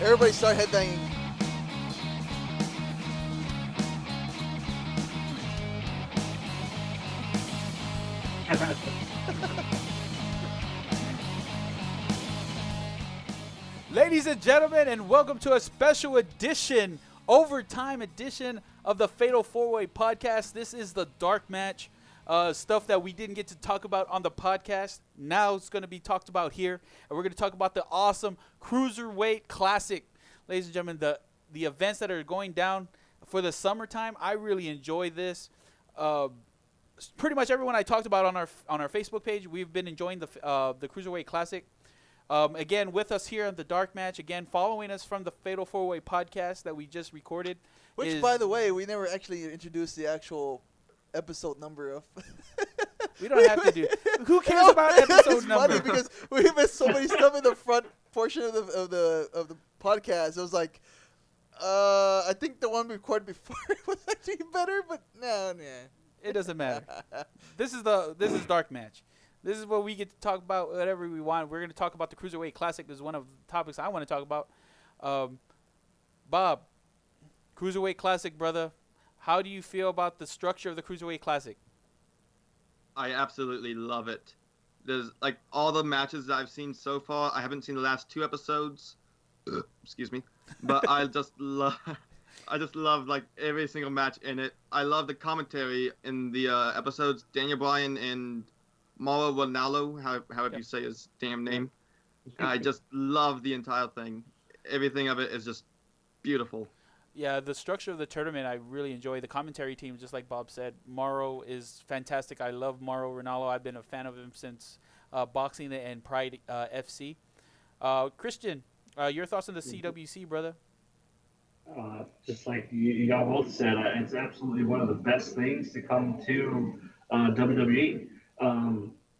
Everybody start headbanging. Ladies and gentlemen, and welcome to a special edition, overtime edition of the Fatal 4-Way podcast. This is the dark match, stuff that we didn't get to talk about on the podcast. Now it's going to be talked about here, and we're going to talk about the awesome Cruiserweight Classic. Ladies and gentlemen, the events that are going down for the summertime, I really enjoy this. Pretty much everyone I talked about on our Facebook page, we've been enjoying the Cruiserweight Classic. Again, with us here on the Dark Match, again, following us from the Fatal 4-Way podcast that we just recorded. Which, by the way, we never actually introduced the actual episode number of. We don't have to do. Who cares about episode it's number? Funny because we missed so many stuff in the front portion of the podcast. It was like, I think the one we recorded before was actually better, but no. It doesn't matter. This is Dark Match. This is what we get to talk about, whatever we want. We're going to talk about the Cruiserweight Classic. This is one of the topics I want to talk about. Bob, Cruiserweight Classic, brother. How do you feel about the structure of the Cruiserweight Classic? I absolutely love it. There's like all the matches that I've seen so far. I haven't seen the last two episodes. Excuse me. But I just love like every single match in it. I love the commentary in the episodes. Daniel Bryan and Mauro Ronaldo, however you say his damn name. I just love the entire thing. Everything of it is just beautiful. Yeah, the structure of the tournament I really enjoy. The commentary team, just like Bob said, Mauro is fantastic. I love Mauro Ronaldo. I've been a fan of him since Boxing and Pride FC. Christian, your thoughts on the CWC, brother? Just like y'all both said, it's absolutely one of the best things to come to WWE.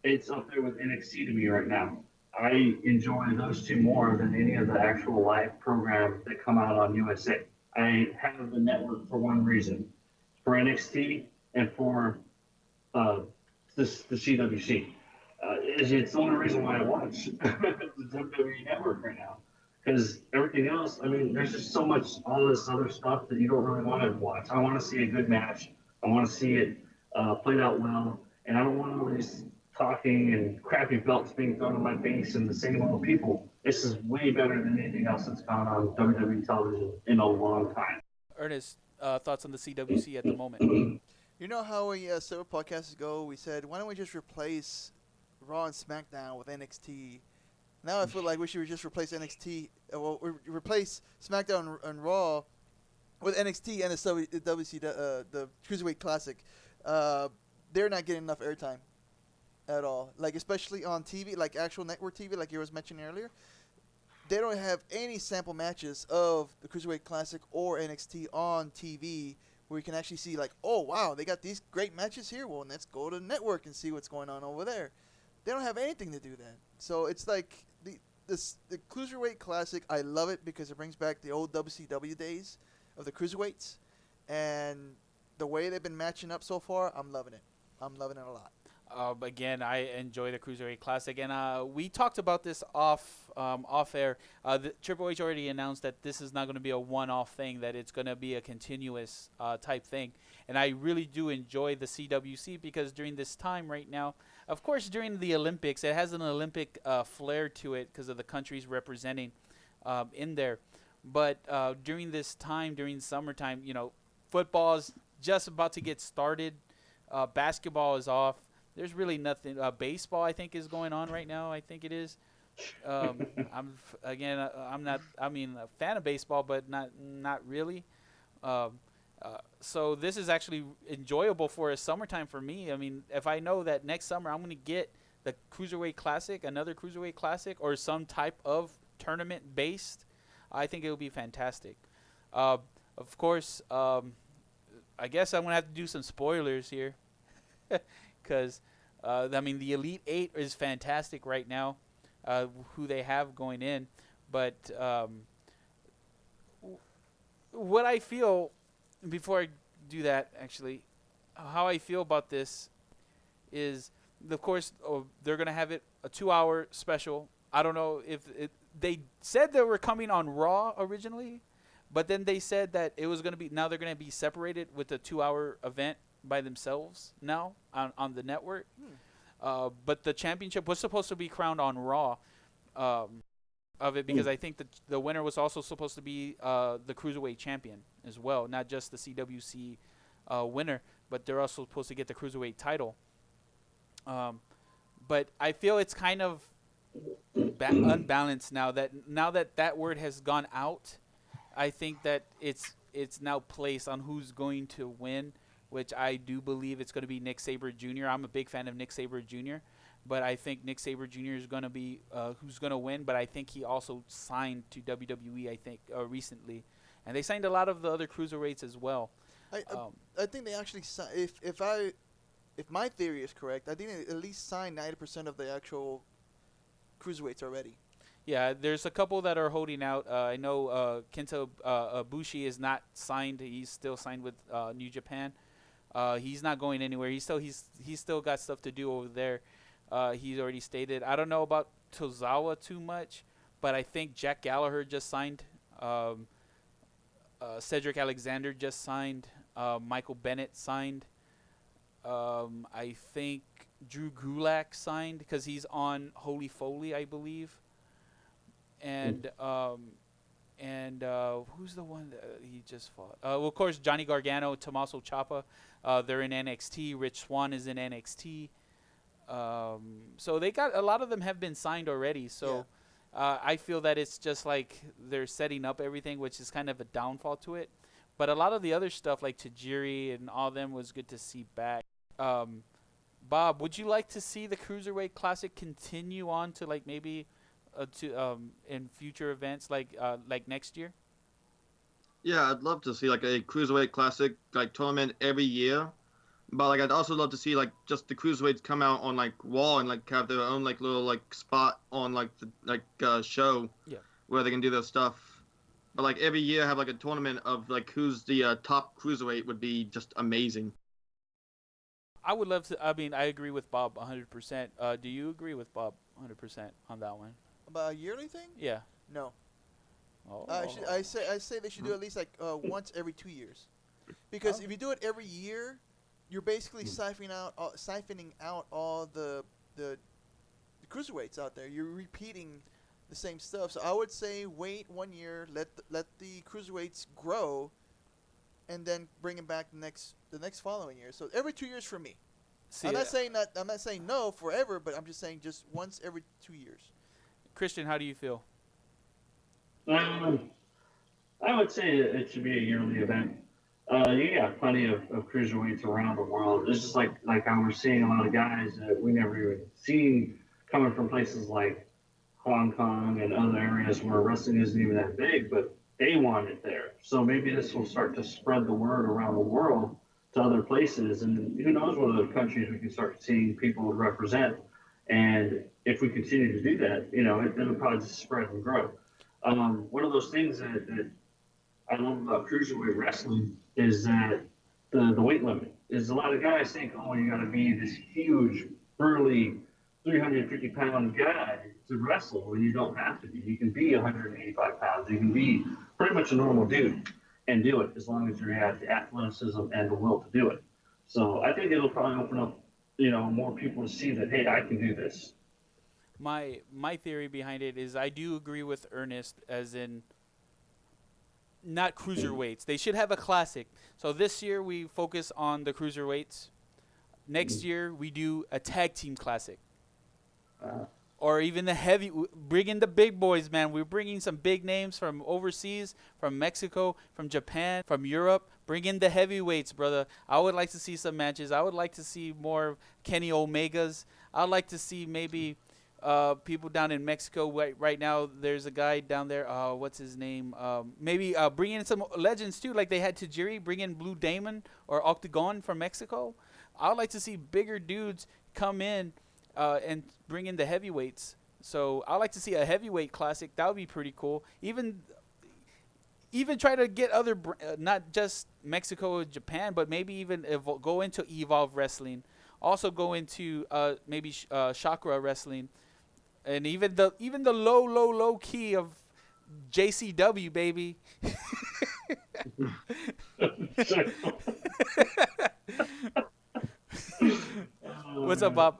It's up there with NXT to me right now. I enjoy those two more than any of the actual live programs that come out on USA. I have the network for one reason, for NXT and for the CWC. It's the only reason why I watch the WWE network right now. Because everything else, I mean, there's just so much, all this other stuff that you don't really want to watch. I want to see a good match. I want to see it played out well. And I don't want all these talking and crappy belts being thrown in my face and the same old people. This is way better than anything else that's gone on WWE television in a long time. Ernest, thoughts on the CWC at the moment? You know how several podcasts ago we said, why don't we just replace Raw and SmackDown with NXT? Now I feel like we should just replace NXT, replace SmackDown and Raw with NXT and the Cruiserweight Classic. They're not getting enough airtime at all. Like, especially on TV, like actual network TV, like you was mentioning earlier. They don't have any sample matches of the Cruiserweight Classic or NXT on TV where you can actually see, like, oh, wow, they got these great matches here. Well, let's go to the network and see what's going on over there. They don't have anything to do that. So it's like the Cruiserweight Classic, I love it because it brings back the old WCW days of the Cruiserweights. And the way they've been matching up so far, I'm loving it. I'm loving it a lot. Again, I enjoy the Cruiserweight Classic, and we talked about this off air. Triple H already announced that this is not going to be a one-off thing; that it's going to be a continuous type thing. And I really do enjoy the CWC because during this time right now, of course, during the Olympics, it has an Olympic flair to it because of the countries representing in there. But during this time, during summertime, you know, football's just about to get started. Basketball is off. There's really nothing. Baseball, I think, is going on right now. I think it is. I'm not. I mean, a fan of baseball, but not really. So this is actually enjoyable for a summertime for me. I mean, if I know that next summer I'm going to get the Cruiserweight Classic, another Cruiserweight Classic, or some type of tournament based, I think it would be fantastic. Of course, I guess I'm going to have to do some spoilers here. Because, I mean, the Elite Eight is fantastic right now, who they have going in. But what I feel, before I do that, actually, how I feel about this is, of course, they're going to have it a 2-hour special I don't know if they said they were coming on Raw originally, but then they said that it was going to be, now they're going to be separated with a 2-hour event by themselves now on the network. But the championship was supposed to be crowned on Raw of it, because I think the winner was also supposed to be the Cruiserweight champion as well, not just the CWC winner, but they're also supposed to get the Cruiserweight title. But I feel it's kind of unbalanced now that word has gone out. I think that it's now placed on who's going to win, which I do believe it's going to be Nick Sabre Jr. I'm a big fan of Nick Sabre Jr., but I think Nick Sabre Jr. is going to be who's going to win. But I think he also signed to WWE, I think, recently. And they signed a lot of the other cruiserweights as well. I think they actually if my theory is correct, I think they at least signed 90% of the actual cruiserweights already. Yeah, there's a couple that are holding out. I know Kenta Ibushi is not signed. He's still signed with New Japan. He's not going anywhere. He's still got stuff to do over there. He's already stated. I don't know about Tozawa too much, but I think Jack Gallagher just signed. Cedric Alexander just signed. Michael Bennett signed. I think Drew Gulak signed because he's on Holy Foley, I believe. And who's the one that he just fought? Well, of course, Johnny Gargano, Tommaso Ciampa. They're in NXT. Rich Swann is in NXT. So they got a lot of them have been signed already. So I feel that it's just like they're setting up everything, which is kind of a downfall to it. But a lot of the other stuff like Tajiri and all them was good to see back. Bob, would you like to see the Cruiserweight Classic continue on to like maybe in future events like next year? Yeah, I'd love to see like a Cruiserweight Classic like tournament every year. But like I'd also love to see like just the cruiserweights come out on like Raw and like have their own like little like spot on like the show where they can do their stuff. But like every year have like a tournament of like who's the top cruiserweight would be just amazing. I would love to. I mean, I agree with Bob 100%. Do you agree with Bob 100% on that one? About a yearly thing? Yeah. No. Oh. I say they should do at least like once every 2 years, because if you do it every year, you're basically siphoning out all the cruiserweights out there. You're repeating the same stuff. So I would say wait 1 year, let the cruiserweights grow, and then bring them back the next following year. So every 2 years for me. I'm not saying no forever, but I'm just saying just once every 2 years. Christian, how do you feel? I would say it should be a yearly event. You got plenty of cruiserweights around the world. It's just like how we're seeing a lot of guys that we never even seen coming from places like Hong Kong and other areas where wrestling isn't even that big, but they want it there. So maybe this will start to spread the word around the world to other places, and who knows what other countries we can start seeing people represent. And if we continue to do that, it'll probably just spread and grow. One of those things that I love about cruiserweight wrestling is that the weight limit is a lot of guys think, oh, you got to be this huge, burly, 350-pound guy to wrestle when you don't have to be. You can be 185 pounds. You can be pretty much a normal dude and do it as long as you have the athleticism and the will to do it. So I think it'll probably open up, more people to see that, hey, I can do this. My theory behind it is I do agree with Ernest, as in not cruiserweights. They should have a classic. So this year we focus on the cruiserweights. Next year we do a tag team classic. Or even the heavy, bring in the big boys, man. We're bringing some big names from overseas, from Mexico, from Japan, from Europe. Bring in the heavyweights, brother. I would like to see some matches. I would like to see more Kenny Omegas. I would like to see maybe people down in Mexico. Right now, there's a guy down there. What's his name? Maybe bring in some legends, too, like they had Tajiri. Bring in Blue Damon or Octagon from Mexico. I would like to see bigger dudes come in and bring in the heavyweights. So I like to see a heavyweight classic. That would be pretty cool. Even try to get other, not just Mexico or Japan, but maybe even go into Evolve Wrestling. Also go into maybe Chakra Wrestling. And even the low key of JCW, baby. What's up, Bob?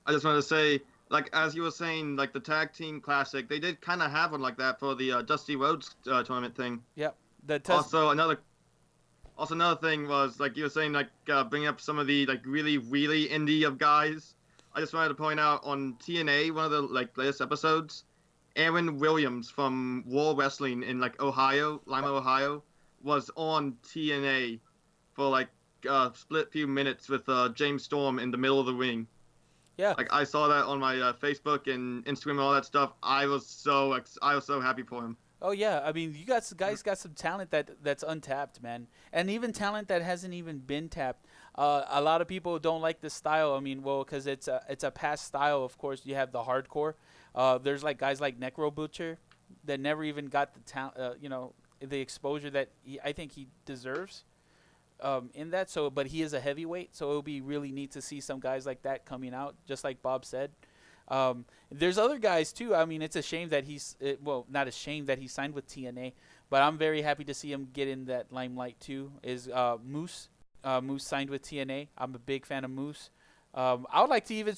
I just wanted to say, like, as you were saying, like the tag team classic, they did kind of have one like that for the Dusty Rhodes tournament thing. Yep. Also, another thing was, like you were saying, like bringing up some of the like really indie of guys. I just wanted to point out on TNA, one of the like latest episodes, Aaron Williams from War Wrestling in like Ohio, Lima, Ohio, was on TNA for like split few minutes with James Storm in the middle of the ring. Yeah. Like I saw that on my Facebook and Instagram and all that stuff. I was so happy for him. Oh yeah, I mean, guys got some talent that's untapped, man, and even talent that hasn't even been tapped. A lot of people don't like this style. I mean, well, because it's a past style. Of course, you have the hardcore. There's like guys like Necro Butcher that never even got the talent, the exposure that I think he deserves. In that, so he is a heavyweight, so it'll be really neat to see some guys like that coming out, just like Bob said. There's other guys too. I mean, it's a shame that not a shame that he signed with TNA, but I'm very happy to see him get in that limelight too. Is Moose? Moose signed with TNA. I'm a big fan of Moose. I would like to even,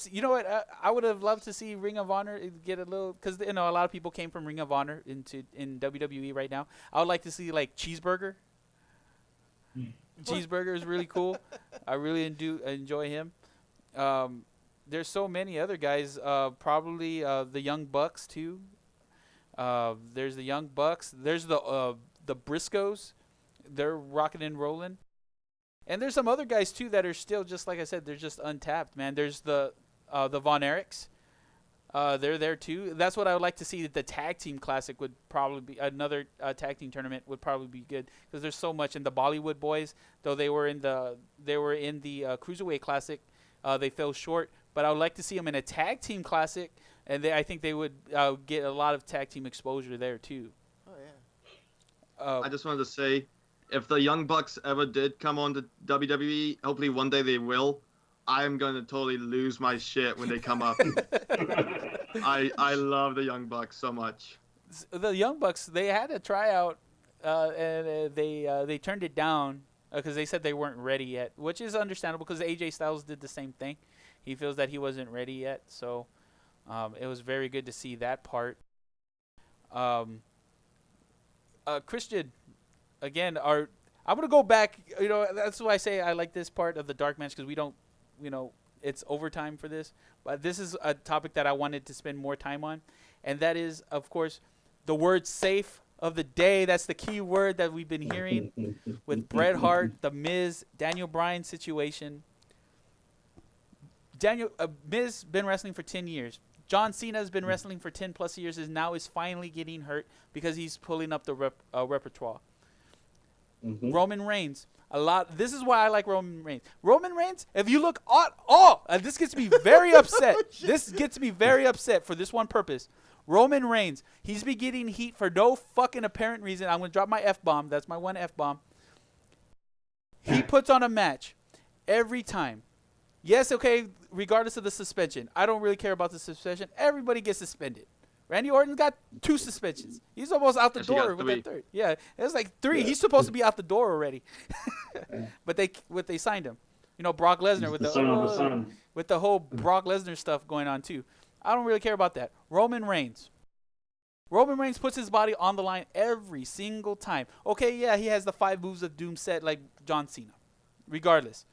I would have loved to see Ring of Honor get a little, because a lot of people came from Ring of Honor in WWE right now. I would like to see like Cheeseburger. Cheeseburger is really cool. I really do enjoy him. There's so many other guys. Probably the Young Bucks too. There's the Young Bucks. There's the Briscoes. They're rocking and rolling. And there's some other guys too that are still, just like I said, they're just untapped, man. There's the Von Erichs. They're there too. That's what I would like to see. The tag team classic would probably be another tag team tournament would probably be good, because there's so much in the Bollywood Boys. Though they were in the Cruiserweight Classic, they fell short. But I would like to see them in a tag team classic, and I think they would get a lot of tag team exposure there too. Oh yeah. I just wanted to say, if the Young Bucks ever did come on to WWE, hopefully one day they will, I'm going to totally lose my shit when they come up. I love the Young Bucks so much. The Young Bucks, they had a tryout, and they turned it down because they said they weren't ready yet, which is understandable because AJ Styles did the same thing. He feels that he wasn't ready yet, so it was very good to see that part. Christian, again, I'm going to go back. That's why I say I like this part of the dark match, because we don't, it's overtime for this. But this is a topic that I wanted to spend more time on, and that is, of course, the word safe of the day. That's the key word that we've been hearing with Bret Hart, The Miz, Daniel Bryan situation. Miz been wrestling for 10 years. John Cena has been wrestling for 10 plus years, and now is finally getting hurt because he's pulling up the repertoire. Mm-hmm. Roman Reigns. This is why I like Roman Reigns. Roman Reigns, if you look this gets me very upset. This gets me very upset for this one purpose. Roman Reigns, he's been getting heat for no fucking apparent reason. I'm going to drop my F-bomb. That's my one F-bomb. He puts on a match every time. Yes, okay, regardless of the suspension. I don't really care about the suspension. Everybody gets suspended. Randy Orton got 2 suspensions. He's almost out the door with that third. Yeah, it's like 3. Yeah. He's supposed to be out the door already. But they signed him. Brock Lesnar with the whole Brock Lesnar stuff going on too. I don't really care about that. Roman Reigns puts his body on the line every single time. Okay, yeah, he has the 5 moves of doom set like John Cena. Regardless,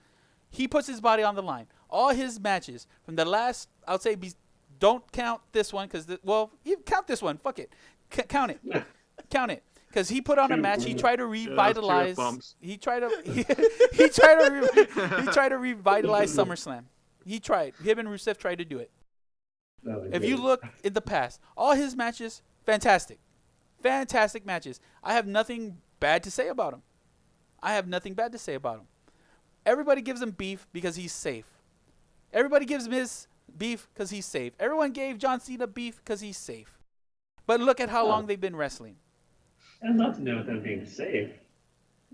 he puts his body on the line. All his matches from the last, I would say, don't count this one because, you count this one. Fuck it. Count it. Count it. Because he put on a match. He tried to revitalize. He tried to revitalize SummerSlam. He tried. Him and Rusev tried to do it. If you look in the past, all his matches, fantastic. Fantastic matches. I have nothing bad to say about him. Everybody gives him beef because he's safe. Everybody gives Miz beef because he's safe. Everyone gave John Cena beef because he's safe. But look at how long they've been wrestling. It has nothing to do with them being safe.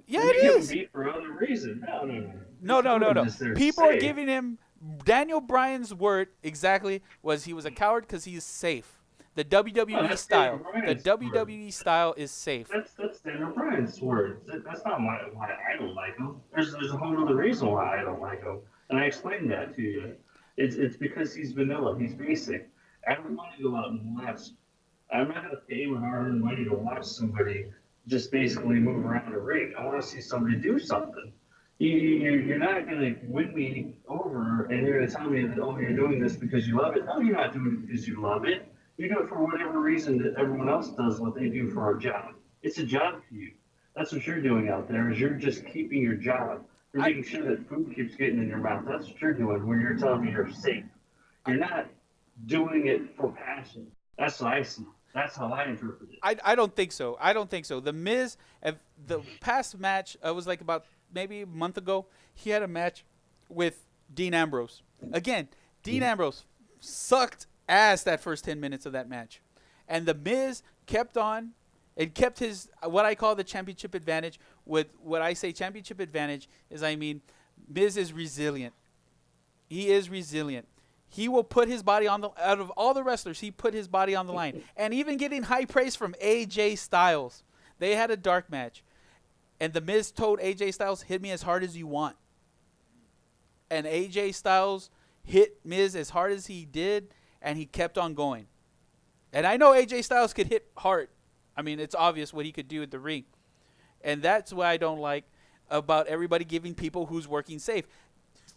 Yeah, it is. Beef for other reason. No. People are giving him Daniel Bryan's word exactly was he was a coward because he's safe. The WWE style. The WWE style is safe. That's Daniel Bryan's words. That's not why I don't like him. There's a whole other reason why I don't like him, and I explained that to you. It's because he's vanilla. He's basic. I don't want to go out and watch. I'm not going to pay my hard-earned money to watch somebody just basically move around a ring. I want to see somebody do something. You're not going to win me over, and you're going to tell me that, oh, you're doing this because you love it. No, you're not doing it because you love it. You do it for whatever reason that everyone else does what they do for a job. It's a job for you. That's what you're doing out there, is you're just keeping your job. You're making sure that food keeps getting in your mouth. That's what you're doing when you're telling me you're safe. You're not doing it for passion. That's what I see. That's how I interpret it. I don't think so. I don't think so. The Miz, the past match, was like about maybe a month ago. He had a match with Dean Ambrose. Again, Dean Ambrose sucked ass that first 10 minutes of that match. And the Miz kept on and kept his, what I call the championship advantage. With what I say championship advantage is, I mean, Miz is resilient. He is resilient. He will put his body on the, out of all the wrestlers, he put his body on the line. And even getting high praise from AJ Styles. They had a dark match. And the Miz told AJ Styles, hit me as hard as you want. And AJ Styles hit Miz as hard as he did, and he kept on going. And I know AJ Styles could hit hard. I mean, it's obvious what he could do at the ring. And that's what I don't like about everybody giving people who's working safe.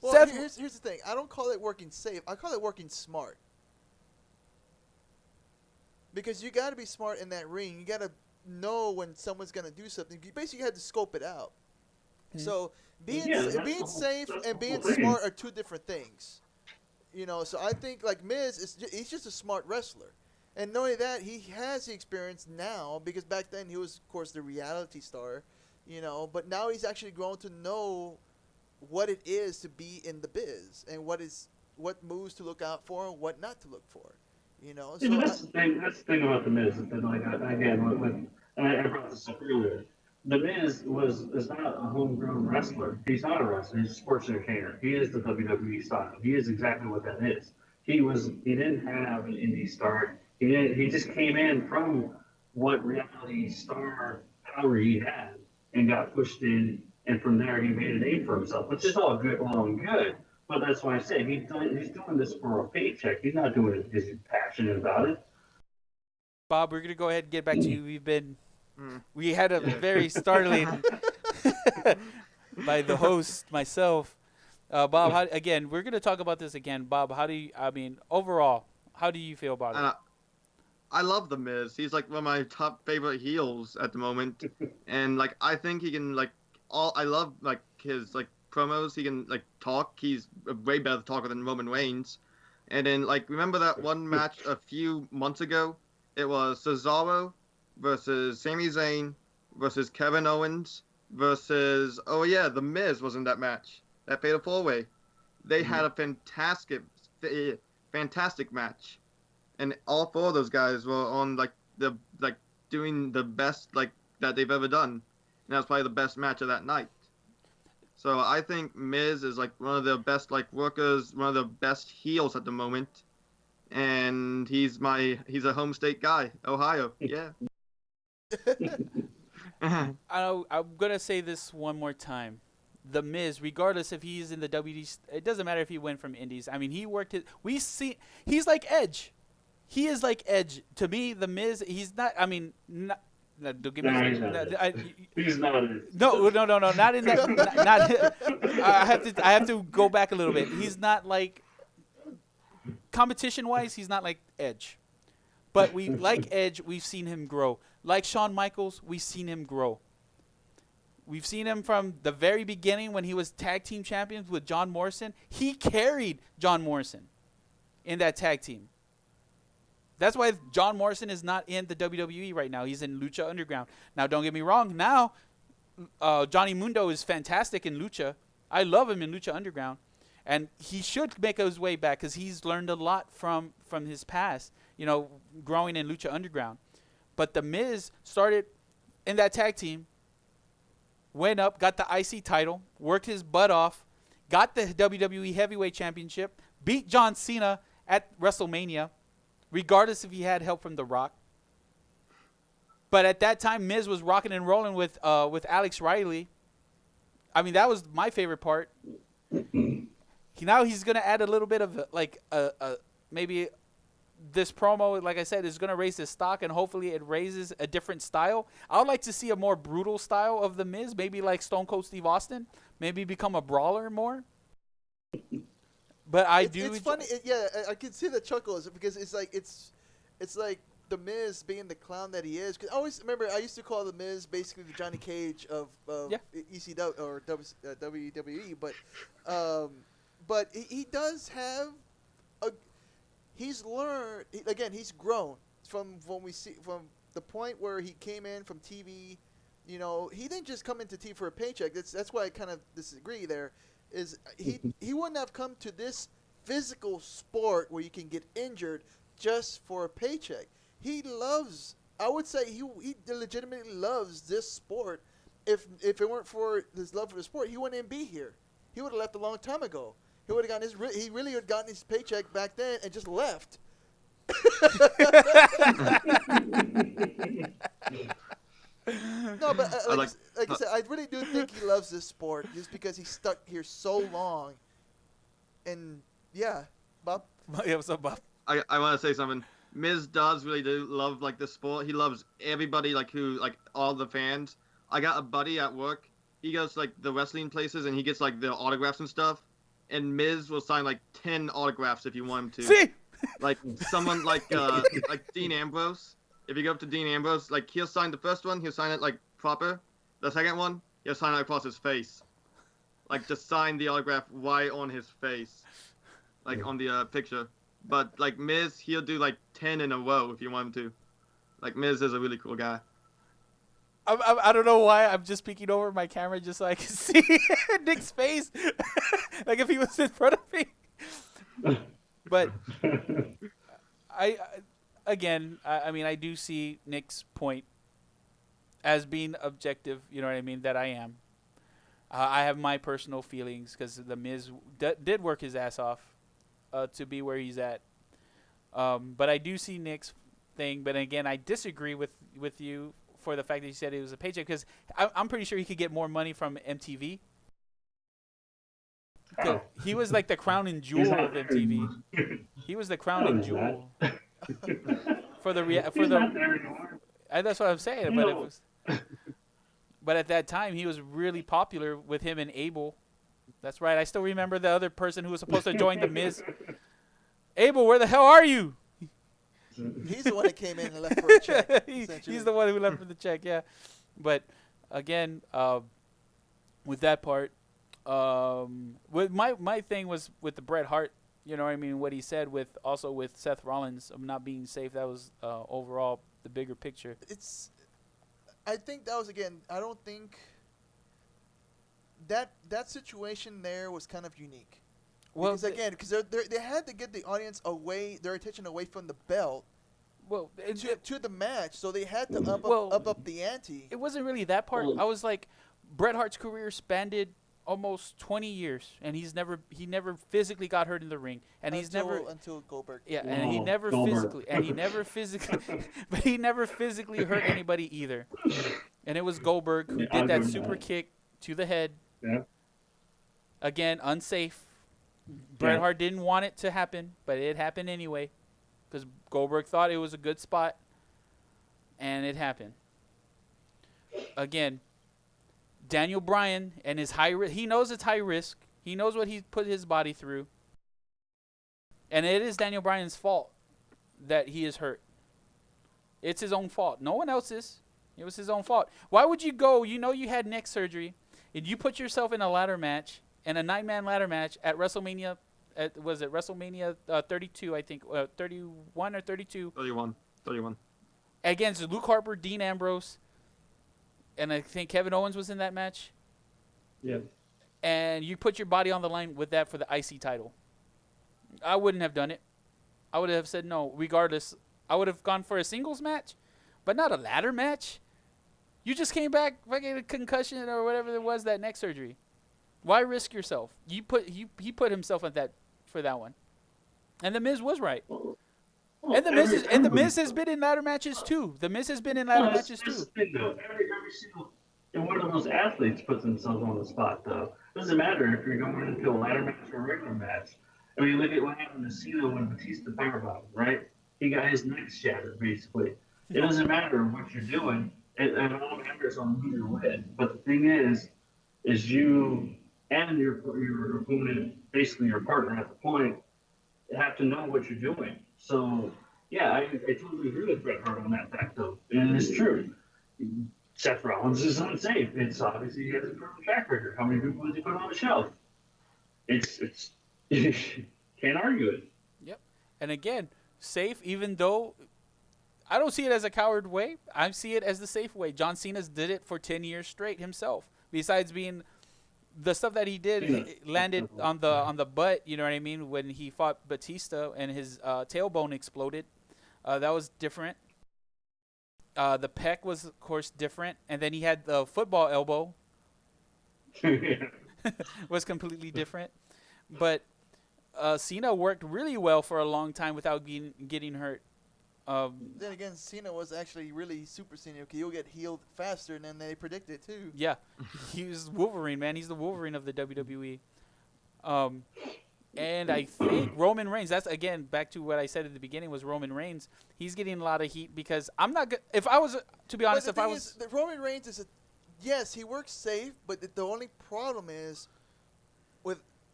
Well, here's the thing. I don't call it working safe. I call it working smart. Because you got to be smart in that ring. You got to know when someone's going to do something. You basically had to scope it out. So being safe and being smart are two different things. You know, so I think like Miz, he's just a smart wrestler. And not only that, he has the experience now because back then he was, of course, the reality star, you know. But now he's actually grown to know what it is to be in the biz and what moves to look out for and what not to look for, you know. So that's the thing. That's the thing about the Miz. That like again, I brought this up earlier. The Miz is not a homegrown wrestler. He's not a wrestler. He's a sports entertainer. He is the WWE style. He is exactly what that is. He didn't have an indie start. He just came in from what reality star power he had and got pushed in, and from there he made a name for himself, which is all good, well and good. But that's why I say he's doing this for a paycheck. He's not doing it because he's passionate about it. Bob, we're gonna go ahead and get back to you. We had a very startling by the host, myself. Bob, again, we're gonna talk about this again. Bob, overall, how do you feel about it? I love The Miz. He's like one of my top favorite heels at the moment, and like I think he can I love like his like promos. He can like talk. He's a way better talker than Roman Reigns. And then like remember that one match a few months ago? It was Cesaro versus Sami Zayn versus Kevin Owens versus The Miz was in that match. That fatal 4-way. They had a fantastic match. And all four of those guys were on doing the best that they've ever done. And that was probably the best match of that night. So I think Miz is like one of the best workers, one of the best heels at the moment. And he's a home state guy, Ohio. Yeah. I'm gonna say this one more time. The Miz, regardless if he's in the WWE, it doesn't matter if he went from Indies. I mean, he worked it. He's like Edge. He is like Edge to me. The Miz, he's not. I mean, don't give me. He's not. No, not in that. Not. I have to go back a little bit. He's not like competition-wise. He's not like Edge, but we like Edge. We've seen him grow. Like Shawn Michaels, we've seen him grow. We've seen him from the very beginning when he was tag team champions with John Morrison. He carried John Morrison in that tag team. That's why John Morrison is not in the WWE right now. He's in Lucha Underground. Now, don't get me wrong. Now, Johnny Mundo is fantastic in Lucha. I love him in Lucha Underground. And he should make his way back because he's learned a lot from his past, growing in Lucha Underground. But The Miz started in that tag team, went up, got the IC title, worked his butt off, got the WWE Heavyweight Championship, beat John Cena at WrestleMania, regardless if he had help from The Rock. But at that time, Miz was rocking and rolling with Alex Riley. I mean, that was my favorite part. Now he's gonna add a little bit of maybe this promo, like I said, is gonna raise his stock, and hopefully it raises a different style. I would like to see a more brutal style of the Miz, maybe like Stone Cold Steve Austin, maybe become a brawler more. But it's funny. I can see the chuckles because it's like the Miz being the clown that he is. Cause I always remember I used to call the Miz basically the Johnny Cage of ECW or WWE, but he does have he's learned again. He's grown from the point where he came in from TV. You know, he didn't just come into TV for a paycheck. That's why I kind of disagree there. Is he wouldn't have come to this physical sport where you can get injured just for a paycheck. He loves, I would say he legitimately loves this sport. If it weren't for his love for the sport, he wouldn't even be here. He would have left a long time ago. He would have gotten he really would have gotten his paycheck back then and just left. No, but like I said, I really do think he loves this sport just because he's stuck here so long. And yeah, Bob. Yeah, what's up, Bob? I want to say something. Miz does really do love like the sport. He loves everybody all the fans. I got a buddy at work. He goes to like the wrestling places and he gets like their autographs and stuff. And Miz will sign like 10 autographs if you want him to. See? Like someone like Dean Ambrose. If you go up to Dean Ambrose, like he'll sign the first one, he'll sign it like proper. The second one, he'll sign it across his face. Like just sign the autograph right on his face. Like on the picture. But like Miz, he'll do like 10 in a row if you want him to. Like Miz is a really cool guy. I don't know why I'm just peeking over my camera just so I can see Nick's face, like if he was in front of me. But I mean I do see Nick's point as being objective. You know what I mean? That I am. I have my personal feelings because the Miz did work his ass off to be where he's at. But I do see Nick's thing. But again, I disagree with you for the fact that you said it was a paycheck because I'm pretty sure he could get more money from MTV. Oh. He was like the crown and jewel of MTV. He was the crown and jewel for that's what I'm saying. No. But at that time, he was really popular with him and Abel. That's right. I still remember the other person who was supposed to join the Miz. Abel, where the hell are you? He's the one that came in and left for a check. He's the one who left for the check, yeah. But again, with that part, with my thing was with the Bret Hart. You know what I mean? What he said with Seth Rollins of not being safe. That was overall the bigger picture. I think that was I don't think that situation there was kind of unique. Well, because they had to get the audience their attention away from the belt. Well, to the match, so they had to up the ante. It wasn't really that part. I was like, Bret Hart's career spanned almost 20 years, and he never physically got hurt in the ring, and until Goldberg. Yeah, and he never physically hurt anybody either. And it was Goldberg who did that super kick to the head. Yeah. Again, unsafe. Bret Hart didn't want it to happen, but it happened anyway because Goldberg thought it was a good spot, and it happened. Again, Daniel Bryan and his high risk. He knows it's high risk. He knows what he put his body through, and it is Daniel Bryan's fault that he is hurt. It's his own fault. No one else's. It was his own fault. Why would you go? You know you had neck surgery, and you put yourself in a ladder match. And a 9-man ladder match at WrestleMania, was it WrestleMania 32, I think, 31 or 32? 31. Against Luke Harper, Dean Ambrose, and I think Kevin Owens was in that match. Yeah. And you put your body on the line with that for the IC title. I wouldn't have done it. I would have said no, regardless. I would have gone for a singles match, but not a ladder match. You just came back, fucking a concussion or whatever it was, that neck surgery. Why risk yourself? He put himself at that for that one, and the Miz was right. Well, And the Miz has been in ladder matches too. The Miz has been in ladder matches that's too. the thing, though. Every single and one of those athletes puts themselves on the spot, though. Doesn't matter if you're going into a ladder match or a regular match. I mean, look at what happened to Cena when Batista powerbomb, right? He got his neck shattered, basically. It doesn't matter what you're doing. It all matters on who you're with. But the thing is you and your opponent, basically your partner at the point, have to know what you're doing. So, yeah, I totally agree with Bret Hart on that fact, though. And it's true. Seth Rollins is unsafe. It's obviously he has a proven track record. How many people has he put on the shelf? It's can't argue it. Yep. And again, safe, even though I don't see it as a coward way. I see it as the safe way. John Cena's did it for 10 years straight himself. Besides being the stuff that he did, it landed on the butt, you know what I mean, when he fought Batista and his tailbone exploded. That was different. The pec was, of course, different. And then he had the football elbow. Was completely different. But Cena worked really well for a long time without getting hurt. Then again, Cena was actually really super Cena. Okay, he'll get healed faster than they predicted too. Yeah, he was Wolverine, man. He's the Wolverine of the WWE. And I think Roman Reigns. That's again back to what I said at the beginning. Was Roman Reigns? He's getting a lot of heat because I'm not. If I was, to be honest, But the thing is, the Roman Reigns is yes, he works safe, but the only problem is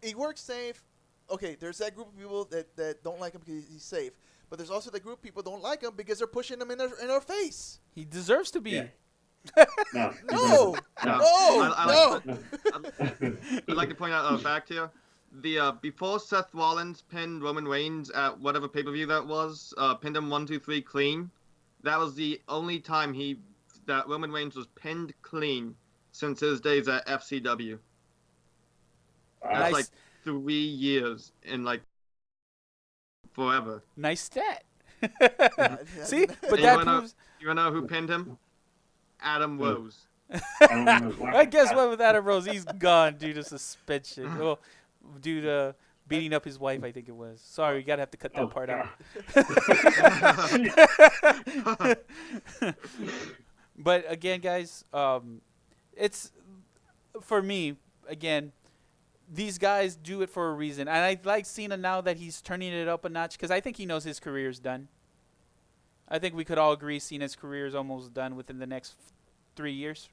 he works safe. Okay, there's that group of people that don't like him because he's safe. But there's also the group of people don't like him because they're pushing him in our face. he deserves to be. Yeah. No. No, no. I'd like to point out a fact here. The before Seth Rollins pinned Roman Reigns at whatever pay-per-view that was, pinned him 1, 2, 3 clean. That was the only time that Roman Reigns was pinned clean since his days at FCW. That's Nice. like 3 years in like forever. Nice stat. Yeah, See, but And that proves. you wanna know who pinned him? Adam Rose. I guess what with Adam Rose, he's gone due to suspension. Well, due to beating up his wife, I think it was. Sorry, you gotta have to cut that part out. But again, guys, it's for me again. These guys do it for a reason, and I like Cena now that he's turning it up a notch because I think he knows his career is done. I think we could all agree Cena's career is almost done within the next 3 years.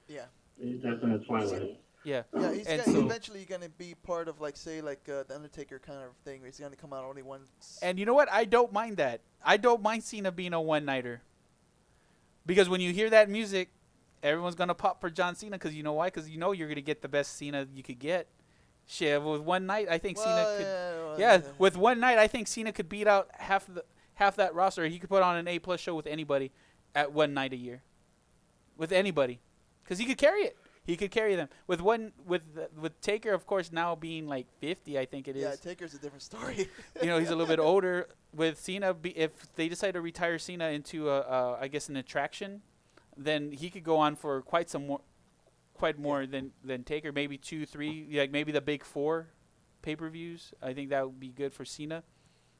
Yeah. He's definitely a twilight. Yeah. Yeah, he's And he's so- eventually going to be part of, like, say, like the Undertaker kind of thing, where he's going to come out only once. And you know what? I don't mind that. I don't mind Cena being a one-nighter. Because when you hear that music, everyone's going to pop for John Cena because you know why? Because you know you're going to get the best Cena you could get. Shit, with one night, I think Cena could... Yeah, with one night, I think Cena could beat out half that roster. He could put on an A+ show with anybody at one night a year. With anybody. Because he could carry it. He could carry them. With Taker, of course, now being like 50, I think it is. Yeah, Taker's a different story. You know, he's a little bit older. With Cena, if they decide to retire Cena into I guess an attraction, then he could go on for quite more than Taker. Maybe 2, 3, like maybe the big 4 pay-per-views. I think that would be good for Cena.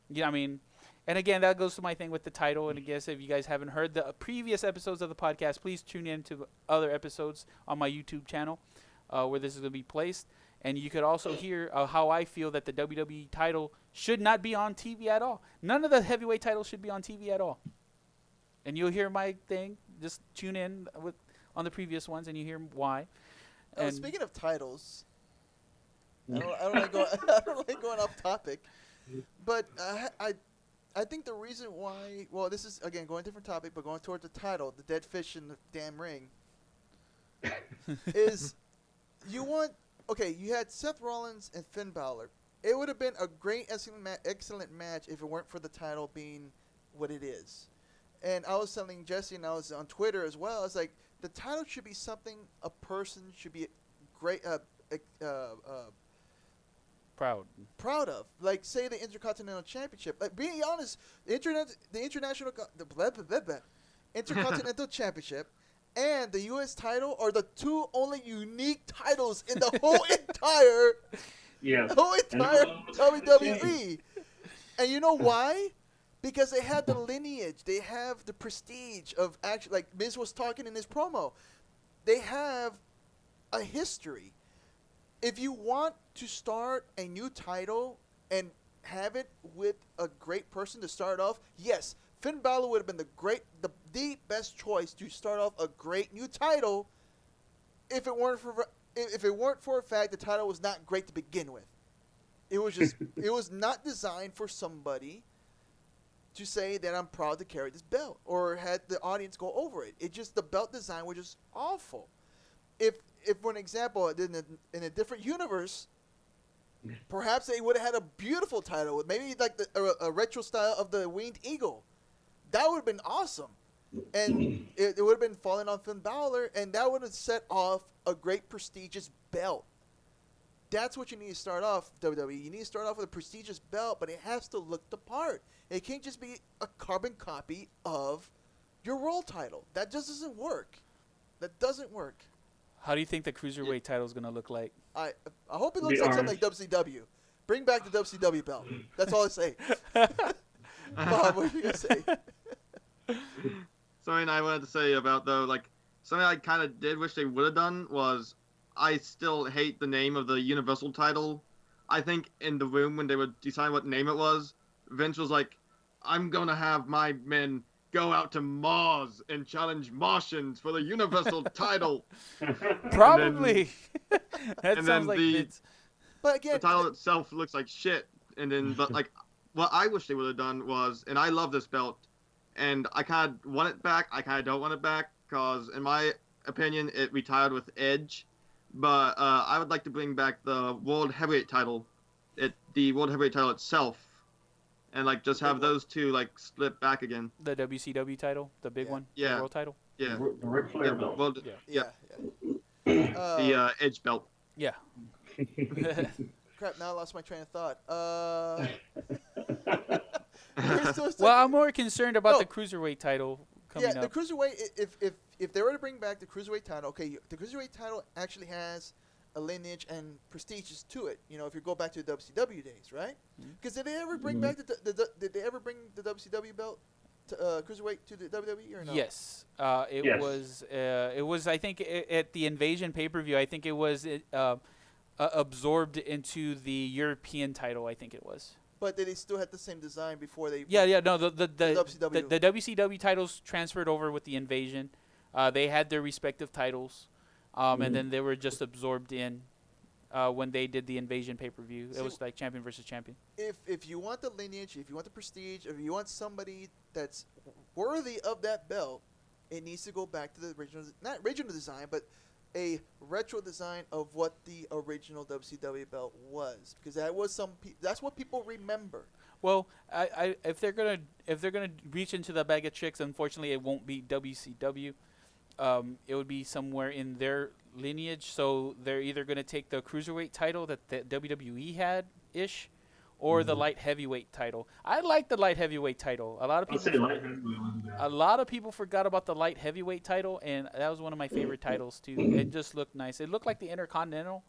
Yeah, I mean, and again, that goes to my thing with the title. And I guess if you guys haven't heard the previous episodes of the podcast, please tune in to other episodes on my YouTube channel where this is going to be placed. And you could also hear how I feel that the WWE title should not be on TV at all. None of the heavyweight titles should be on TV at all. And you'll hear my thing. Just tune in on the previous ones, and you hear why. And Speaking of titles, I don't like going off topic, but I think the reason why, well, this is again going different topic, but going towards the title, the dead fish in the damn ring, is you had Seth Rollins and Finn Balor. It would have been a great, excellent match if it weren't for the title being what it is. And I was telling Jesse, and I was on Twitter as well. I was like, the title should be something a person should be proud of. Like, say, the Intercontinental Championship. Like, being honest, the Intercontinental Championship and the U.S. title are the two only unique titles in the whole entire Yeah. WWE. And you know why? Because they have the lineage, they have the prestige of actually, like Miz was talking in his promo. They have a history. If you want to start a new title and have it with a great person to start off, yes, Finn Balor would have been the best choice to start off a great new title if it weren't for a fact the title was not great to begin with. It was just it was not designed for somebody to say that I'm proud to carry this belt or had the audience go over it. It just the belt design was just awful. If for an example, in a different universe, perhaps they would have had a beautiful title with maybe like a retro style of the Winged Eagle. That would have been awesome. And it would have been falling on Finn Balor, and that would have set off a great prestigious belt. That's what you need to start off, WWE. You need to start off with a prestigious belt, but it has to look the part. It can't just be a carbon copy of your world title. That just doesn't work. That doesn't work. How do you think the Cruiserweight title is going to look like? I hope it looks like something like WCW. Bring back the WCW belt. That's all I say. Bob, what are you going to say? Something I wanted to say about, though, like, something I kind of did wish they would have done was I still hate the name of the Universal title. I think in the room when they were deciding what name it was, Vince was like, I'm going to have my men go out to Mars and challenge Martians for the Universal title. Probably. That and sounds like Vince. But again, the title itself looks like shit. And then, but like, what I wish they would have done was, and I love this belt, and I kind of want it back. I kind of don't want it back because, in my opinion, it retired with Edge. But I would like to bring back the World Heavyweight title, the World Heavyweight title itself, and like just have those two like split back again. The WCW title, the big one, Yeah. the world title. Yeah. The Ric Flair belt. Well, yeah. the Edge belt. Yeah. Crap, now I lost my train of thought. Well, I'm more concerned about No. the Cruiserweight title coming the up. Cruiserweight, if they were to bring back the Cruiserweight title, okay, the Cruiserweight title actually has a lineage and prestigious to it. You know, if you go back to the WCW days, right? Because did they ever bring back did they ever bring the WCW belt to Cruiserweight to the WWE or no? Yes. It Yes. was. It was. I think at the Invasion pay-per-view. I think it was absorbed into the European title. I think it was. But they still had the same design before they. Yeah. No. The WCW. the WCW titles transferred over with the Invasion. They had their respective titles, and then they were just absorbed in when they did the Invasion pay-per-view. It was like champion versus champion. If you want the lineage, if you want the prestige, if you want somebody that's worthy of that belt, it needs to go back to the original, not original design, but a retro design of what the original WCW belt was, because that was that's what people remember. Well, if they're gonna reach into the bag of tricks, unfortunately, it won't be WCW. It would be somewhere in their lineage. So they're either gonna take the Cruiserweight title that the WWE had ish, or the light heavyweight title. I like the light heavyweight title. A lot of people forgot about the light heavyweight title, and that was one of my favorite titles too. It just looked nice. It looked like the Intercontinental.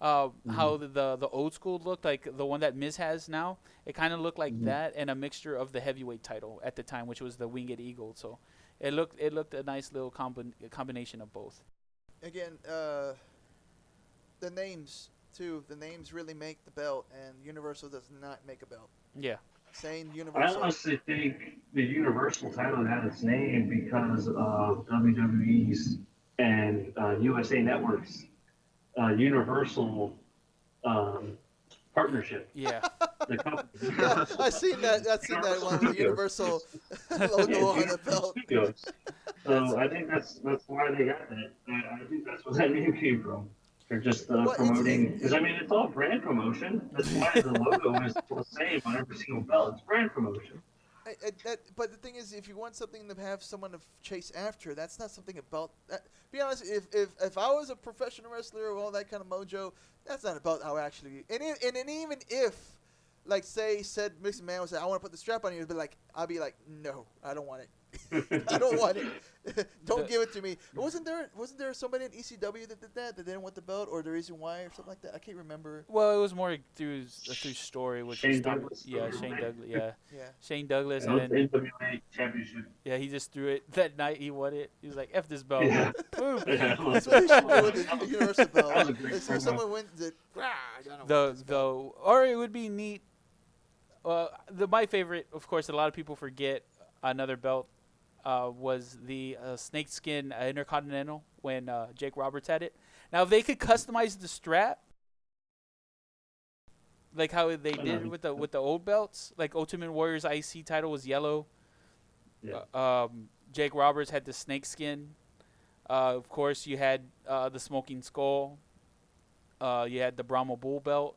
How the old school looked, like the one that Miz has now. It kind of looked like that, and a mixture of the heavyweight title at the time, which was the Winged Eagle. So it looked a nice little combination of both. Again, the names too. The names really make the belt, and Universal does not make a belt. Yeah. Saying I Universal. honestly think the Universal title had its name because of WWE's and USA Network's Universal partnership. Yeah. The company. Yeah, I've seen that one with the Universal logo on the belt. Studios. So I think that's why they got that. I think that's where that name came from. They're just promoting, because I mean it's all brand promotion. That's why the logo is the same on every single belt. It's brand promotion. But the thing is, if you want something to have someone to chase after, that's not something about. Be honest, if I was a professional wrestler with all that kind of mojo, that's not about how I actually. And even if, like, say, said Mixed Man would say, I want to put the strap on you, I'd be like, no, I don't want it. I don't want it. Don't The- give it to me. Wasn't there somebody in ECW that did that didn't want the belt, or the reason why, or something like that? I can't remember. Well, it was more through story, which was Shane through, Douglas. yeah, Shane Douglas, yeah, Yeah. Shane Douglas, That was and the then NWA Championship. yeah, he just threw it that night. He won it. He was like, "F this belt." Yeah. Boom. Yeah, That's what they should do with the Universal That was belt. a great As soon as promo. someone wins it, I don't want the this belt. or it would be neat. My favorite, of course, a lot of people forget another belt was the snakeskin Intercontinental when Jake Roberts had it. Now, if they could customize the strap, like how they did with the old belts, like Ultimate Warrior's IC title was yellow. Yeah. Jake Roberts had the snakeskin. Of course, you had the Smoking Skull. You had the Brahma Bull belt.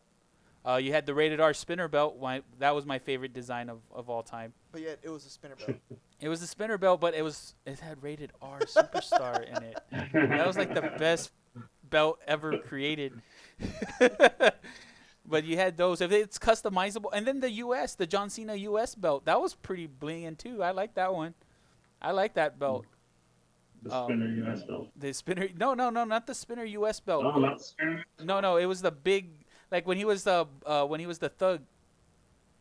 You had the Rated R spinner belt. That was my favorite design of all time. But yet, it was a spinner belt. It was the spinner belt, but it had Rated R Superstar in it. That was like the best belt ever created. But you had those. If it's customizable, and then the John Cena US belt, that was pretty blinging too. I like that one. I like that belt. The spinner US belt. The spinner? No, not the spinner US belt. Oh, not the spinner. No, it was the big, like when he was the thug.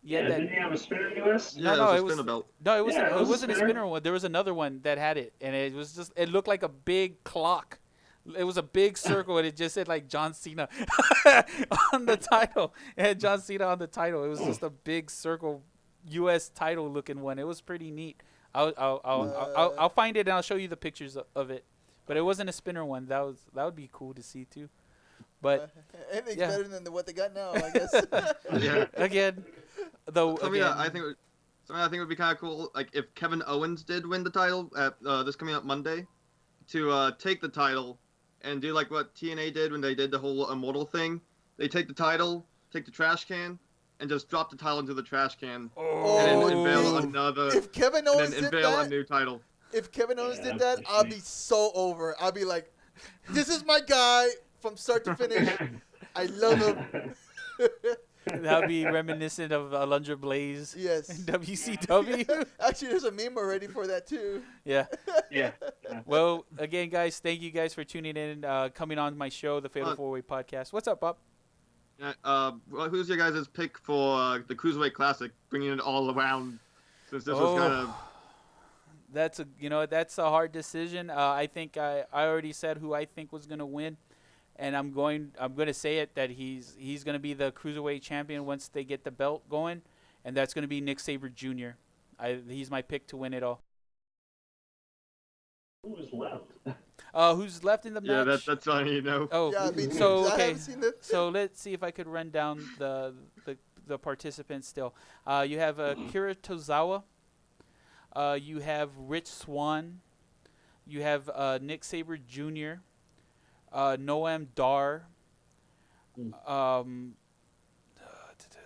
Yeah, that, didn't he have a spinner US? Yeah, no, it it was was a spinner belt. No, it wasn't. Yeah, it It was a wasn't a spinner. spinner one. There was another one that had it, and it was just. It looked like a big clock. It was a big circle, and it just said like John Cena on the title. It had John Cena on the title. It was just a big circle, U.S. title looking one. It was pretty neat. I'll find it and I'll show you the pictures of it. But it wasn't a spinner one. That would be cool to see too. But Anything's yeah. better than what they got now, I guess. Yeah. again, though, Something that I think would be kind of cool, like if Kevin Owens did win the title at this coming up Monday, to take the title and do like what TNA did when they did the whole Immortal thing. They take the title, take the trash can, and just drop the title into the trash can, and then unveil another, If Kevin and Owens then did unveil a that, new title. if Kevin Owens Yeah, did that, that's I'll sweet. be so over. I'll be like, this is my guy from start to finish. I love him. that would be reminiscent of Alundra Blaze Yes. in WCW. Actually, there's a meme already for that too. Yeah. Yeah. Well, again, guys, thank you guys for tuning in, coming on my show, the Fatal Four Way Podcast. What's up, Bob? Well, who's your guys' pick for the Cruiserweight Classic, bringing it all around? Since this was kind of That's a hard decision. I think I already said who I think was gonna win, and I'm gonna say it that he's gonna be the Cruiserweight champion once they get the belt going, and that's gonna be Nick Sabre Jr. He's my pick to win it all. Who was left? Who's left in the yeah, match? that's funny, you know. Oh, Yeah, me too. so I okay. haven't seen the. So let's see if I could run down the participants still. You have Kira Tozawa. You have Rich Swann. You have Nick Sabre Jr. Noam Dar.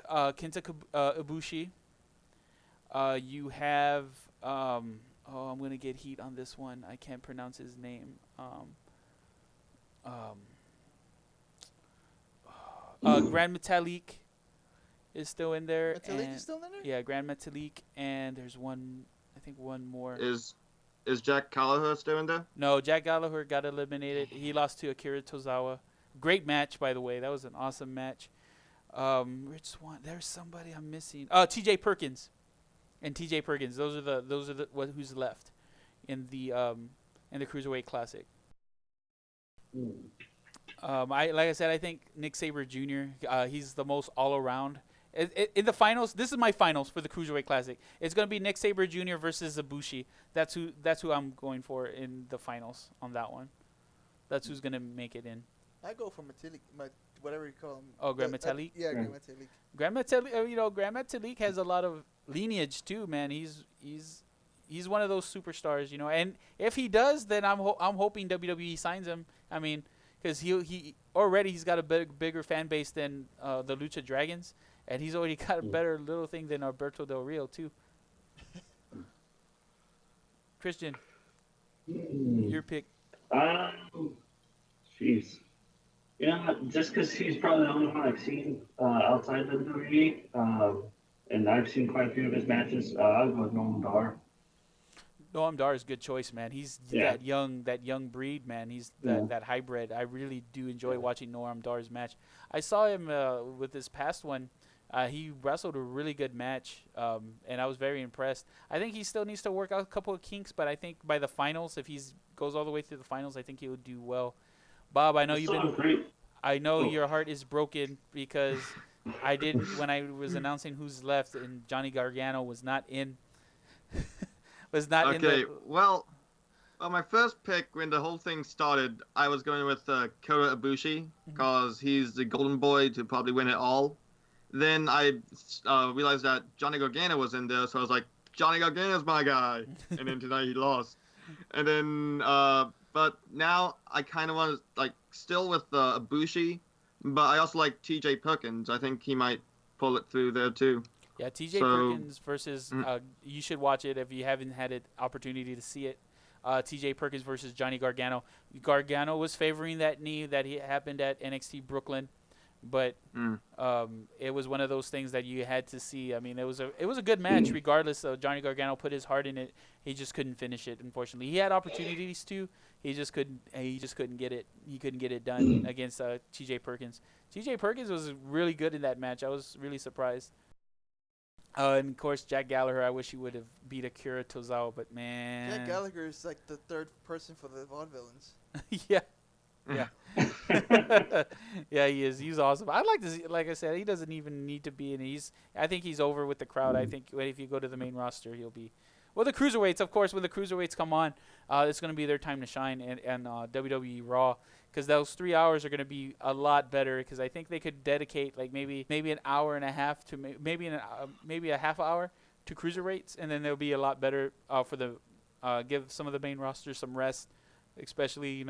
Kenta Ibushi. You have I'm gonna get heat on this one. I can't pronounce his name. Grand Metalik is still in there. Metalik and- is still in there? Yeah, Grand Metalik, and there's one more. Is Jack Gallagher still in there? No, Jack Gallagher got eliminated. He lost to Akira Tozawa. Great match, by the way. That was an awesome match. Rich Swann. There's somebody I'm missing. T.J. Perkins, and T.J. Perkins. Those are the who's left in the Cruiserweight Classic. Like I said, I think Nick Sabre Jr. He's the most all around. In the finals, this is my finals for the Cruiserweight Classic. It's gonna be Nick Sabre Jr. versus Ibushi. That's who I'm going for in the finals on that one. That's who's gonna make it in. I go for Metalik, whatever you call him. Oh, Grand Metalik? Yeah, Grand Metalik. Grand Metalik, Grand Metalik has a lot of lineage too, man. He's one of those superstars, And if he does, then I'm hoping WWE signs him. I mean, because he's got a bigger fan base than the Lucha Dragons, and he's already got a better little thing than Alberto Del Rio too. Christian, your pick. Jeez. Yeah, just because he's probably the only one I've seen outside WWE, and I've seen quite a few of his matches. I'll go with Noam Dar. Noam Dar is a good choice, man. He's that young breed, man. He's that hybrid. I really do enjoy watching Noam Dar's match. I saw him with this past one. He wrestled a really good match, and I was very impressed. I think he still needs to work out a couple of kinks, but I think by the finals, if he goes all the way through the finals, I think he would do well. Bob, I know your heart is broken because I didn't when I was announcing who's left, and Johnny Gargano was not in. Okay, well, my first pick when the whole thing started, I was going with Kota Ibushi because he's the golden boy to probably win it all. Then I realized that Johnny Gargano was in there, so I was like, Johnny Gargano's my guy. And then tonight he lost. And then, but now I kind of want to, still with Ibushi, but I also like T.J. Perkins. I think he might pull it through there too. Yeah, T.J. Perkins versus you should watch it if you haven't had an opportunity to see it. T.J. Perkins versus Johnny Gargano. Gargano was favoring that knee that happened at NXT Brooklyn, but it was one of those things that you had to see. I mean, it was a good match regardless. Of Johnny Gargano put his heart in it. He just couldn't finish it. Unfortunately, he had opportunities to. He just couldn't get it. He couldn't get it done against T.J. Perkins. T.J. Perkins was really good in that match. I was really surprised. And of course, Jack Gallagher. I wish he would have beat Akira Tozawa, but man, Jack Gallagher is like the third person for the Vaudevillains. yeah. Yeah, he is. He's awesome. I'd like to see, like I said, he doesn't even need to be in. I think he's over with the crowd. I think if you go to the main roster, he'll be. Well, the cruiserweights, of course, when the cruiserweights come on, it's going to be their time to shine, and WWE Raw, because those 3 hours are going to be a lot better. Because I think they could dedicate maybe an hour and a half to maybe a half hour to cruiserweights, and then they'll be a lot better for the give some of the main rosters some rest, especially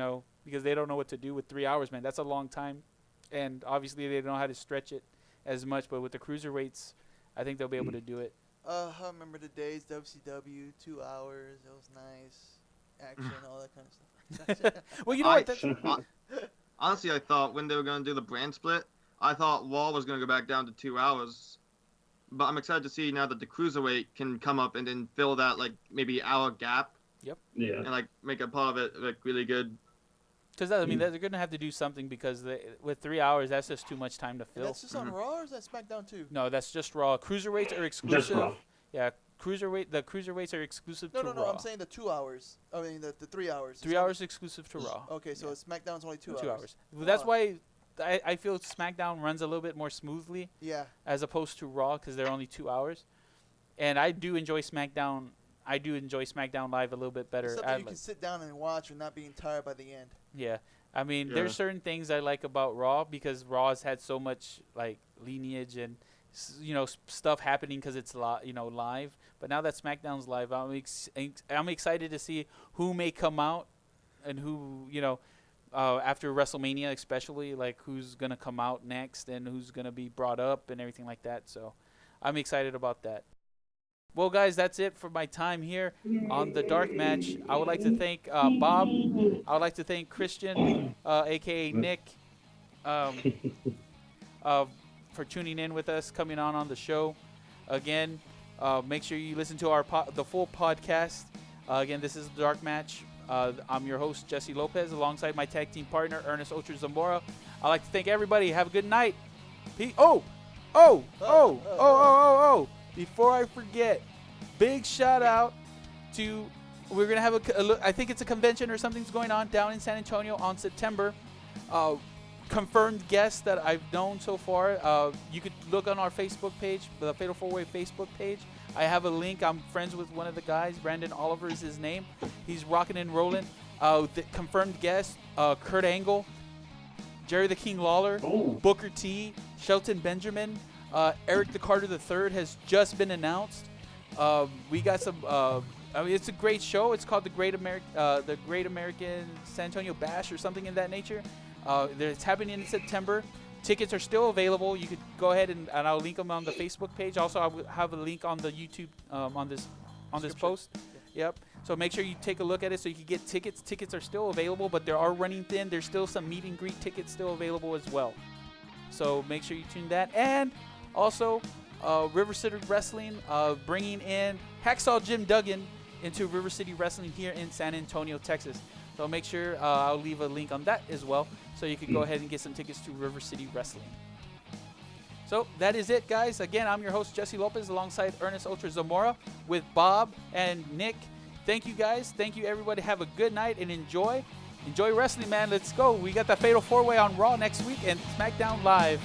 because they don't know what to do with 3 hours, man. That's a long time, and obviously they don't know how to stretch it as much. But with the cruiserweights, I think they'll be able to do it. I remember the days WCW 2 hours. It was nice, action, all that kind of stuff. Well, you know what? Honestly, I thought when they were going to do the brand split, I thought Raw was going to go back down to 2 hours. But I'm excited to see now that the cruiserweight can come up and then fill that maybe hour gap. Yep. Yeah. And make a part of it really good. Because they're going to have to do something because with 3 hours, that's just too much time to fill. And that's just on Raw, or is that SmackDown too? No, that's just Raw. Cruiserweights are exclusive. Just Raw. Yeah, the cruiserweights are exclusive to Raw. No, I'm saying the 2 hours. I mean the 3 hours. 3 hours exclusive to Raw. Okay, so SmackDown's only 2 hours. 2 hours. Well, that's why I feel SmackDown runs a little bit more smoothly. Yeah. As opposed to Raw, because they're only 2 hours. And I do enjoy SmackDown. I do enjoy SmackDown Live a little bit better. Something you can sit down and watch and not being tired by the end. Yeah. I mean, there's certain things I like about Raw because Raw has had so much lineage and stuff happening because it's live. But now that SmackDown's live, I'm excited to see who may come out and who after WrestleMania, especially who's gonna come out next and who's gonna be brought up and everything like that. So I'm excited about that. Well, guys, that's it for my time here on the Dark Match. I would like to thank Bob. I would like to thank Christian, a.k.a. Nick, for tuning in with us, coming on the show. Again, make sure you listen to the full podcast. Again, this is the Dark Match. I'm your host, Jesse Lopez, alongside my tag team partner, Ernest Ocher Zamora. I'd like to thank everybody. Have a good night. Before I forget, big shout out to, we're going to have I think it's a convention or something's going on down in San Antonio on September. Confirmed guests that I've known so far. You could look on our Facebook page, the Fatal 4-Way Facebook page. I have a link. I'm friends with one of the guys. Brandon Oliver is his name. He's rocking and rolling. The confirmed guests, Kurt Angle, Jerry the King Lawler, Booker T, Shelton Benjamin, Eric the Carter III has just been announced. We got some. It's a great show. It's called the Great American San Antonio Bash or something in that nature. It's happening in September. Tickets are still available. You could go ahead and I'll link them on the Facebook page. Also, I will have a link on the YouTube on this post. Yep. So make sure you take a look at it so you can get tickets. Tickets are still available, but they are running thin. There's still some meet and greet tickets still available as well. So make sure you tune that. And also, River City Wrestling bringing in Hacksaw Jim Duggan. into River City Wrestling here in San Antonio, Texas. So make sure I'll leave a link on that as well, so you can go ahead and get some tickets to River City Wrestling. So that is it, guys. Again, I'm your host, Jesse Lopez, alongside Ernest Ultra Zamora with Bob and Nick. Thank you, guys. Thank you, everybody. Have a good night and enjoy wrestling, man. Let's go. We got the Fatal 4-Way on Raw next week and SmackDown Live